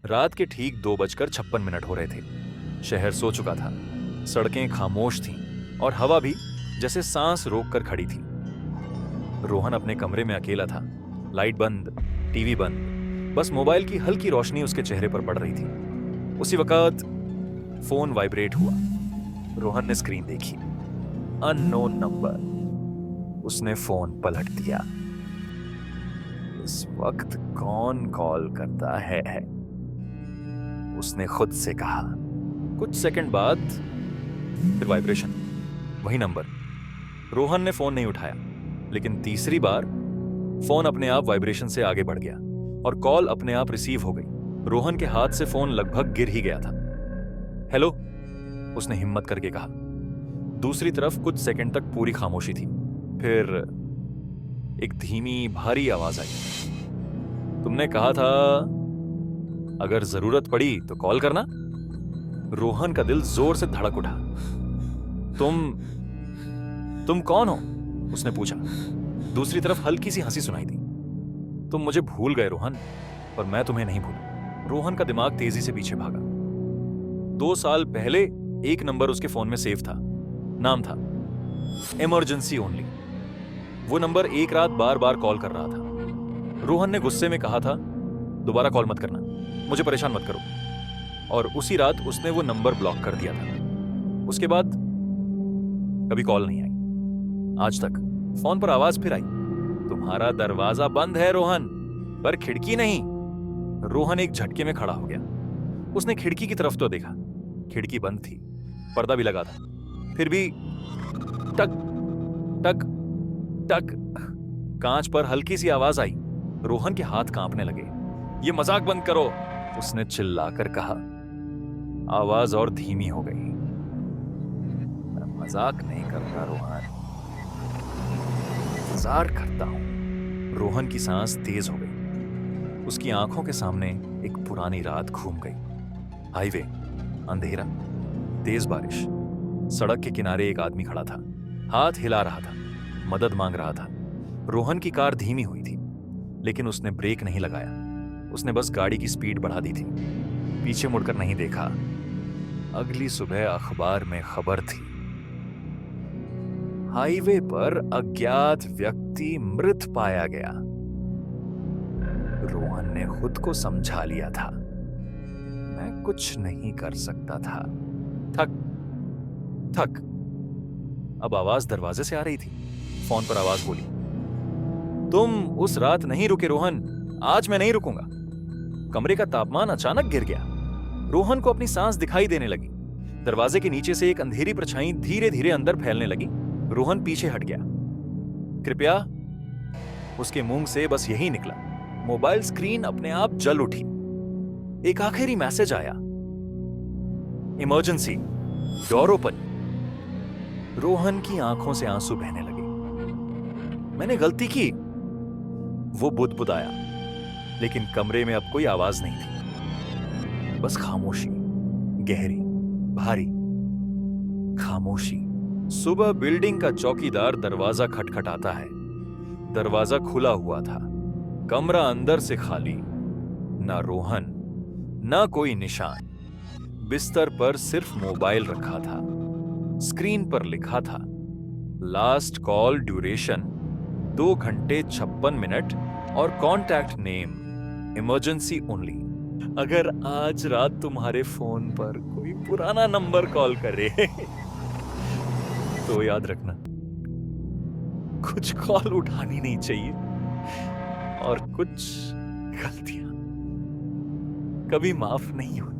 रात के ठीक 2:56 हो रहे थे। शहर सो चुका था, सड़कें खामोश थीं और हवा भी जैसे सांस रोक कर खड़ी थी। रोहन अपने कमरे में अकेला था, लाइट बंद, टीवी बंद, बस मोबाइल की हल्की रोशनी उसके चेहरे पर पड़ रही थी। उसी वक्त फोन वाइब्रेट हुआ। रोहन ने स्क्रीन देखी, अननोन नंबर। उसने फोन पलट दिया। इस वक्त कौन कॉल करता है? उसने खुद से कहा। कुछ सेकंड बाद फिर वाइब्रेशन, वही नंबर। रोहन ने फोन नहीं उठाया, लेकिन तीसरी बार फोन अपने आप वाइब्रेशन से आगे बढ़ गया और कॉल अपने आप रिसीव हो गई। रोहन के हाथ से फोन लगभग गिर ही गया था। हेलो, उसने हिम्मत करके कहा। दूसरी तरफ कुछ सेकंड तक पूरी खामोशी थी। फिर एक धीमी भारी आवाज आई। तुमने कहा था अगर जरूरत पड़ी तो कॉल करना। रोहन का दिल जोर से धड़क उठा। तुम कौन हो? उसने पूछा। दूसरी तरफ हल्की सी हंसी सुनाई दी। तुम मुझे भूल गए रोहन, पर मैं तुम्हें नहीं भूला। रोहन का दिमाग तेजी से पीछे भागा। 2 साल पहले एक नंबर उसके फोन में सेव था। नाम था इमरजेंसी ओनली। वो नंबर एक रात बार बार कॉल कर रहा था। रोहन ने गुस्से में कहा था, दोबारा कॉल मत करना, मुझे परेशान मत करो। और उसी रात उसने वो नंबर ब्लॉक कर दिया था। उसके बाद कभी कॉल नहीं आई आज तक। फोन पर आवाज फिर आई, तुम्हारा दरवाजा बंद है रोहन, पर खिड़की नहीं। रोहन एक झटके में खड़ा हो गया। उसने खिड़की की तरफ तो देखा, खिड़की बंद थी, पर्दा भी लगा था। फिर भी टक टक टक कांच पर हल्की सी आवाज आई। रोहन के हाथ कांपने लगे। ये मजाक बंद करो, उसने चिल्लाकर कहा। आवाज और धीमी हो गई। मैं मजाक नहीं करता रोहन, इंतजार करता हूं। रोहन की सांस तेज हो गई। उसकी आंखों के सामने एक पुरानी रात घूम गई। हाईवे, अंधेरा, तेज बारिश। सड़क के किनारे एक आदमी खड़ा था, हाथ हिला रहा था, मदद मांग रहा था। रोहन की कार धीमी हुई थी, लेकिन उसने ब्रेक नहीं लगाया। उसने बस गाड़ी की स्पीड बढ़ा दी थी। पीछे मुड़कर नहीं देखा। अगली सुबह अखबार में खबर थी, हाईवे पर अज्ञात व्यक्ति मृत पाया गया। रोहन ने खुद को समझा लिया था, मैं कुछ नहीं कर सकता था। ठक ठक। अब आवाज दरवाजे से आ रही थी। फोन पर आवाज बोली, तुम उस रात नहीं रुके रोहन, आज मैं नहीं रुकूंगा। कमरे का तापमान अचानक गिर गया। रोहन को अपनी सांस दिखाई देने लगी। दरवाजे के नीचे से एक अंधेरी परछाई धीरे धीरे अंदर फैलने लगी। रोहन पीछे हट गया। कृपया, उसके मुंह से बस यही निकला। मोबाइल स्क्रीन अपने आप जल उठी। एक आखिरी मैसेज आया, इमरजेंसी, डोर ओपन। रोहन की आंखों से आंसू बहने लगे। मैंने गलती की, वो बुदबुदाया। लेकिन कमरे में अब कोई आवाज नहीं थी, बस खामोशी, गहरी, भारी खामोशी। सुबह बिल्डिंग का चौकीदार दरवाजा खटखटाता है। दरवाजा खुला हुआ था। कमरा अंदर से खाली, ना रोहन, ना कोई निशान। बिस्तर पर सिर्फ मोबाइल रखा था। स्क्रीन पर लिखा था, लास्ट कॉल ड्यूरेशन 2 घंटे 56 मिनट और कॉन्टैक्ट नेम इमरजेंसी ओनली। अगर आज रात तुम्हारे फोन पर कोई पुराना नंबर कॉल करे तो याद रखना, कुछ कॉल उठानी नहीं चाहिए और कुछ गलतियां कभी माफ नहीं होती।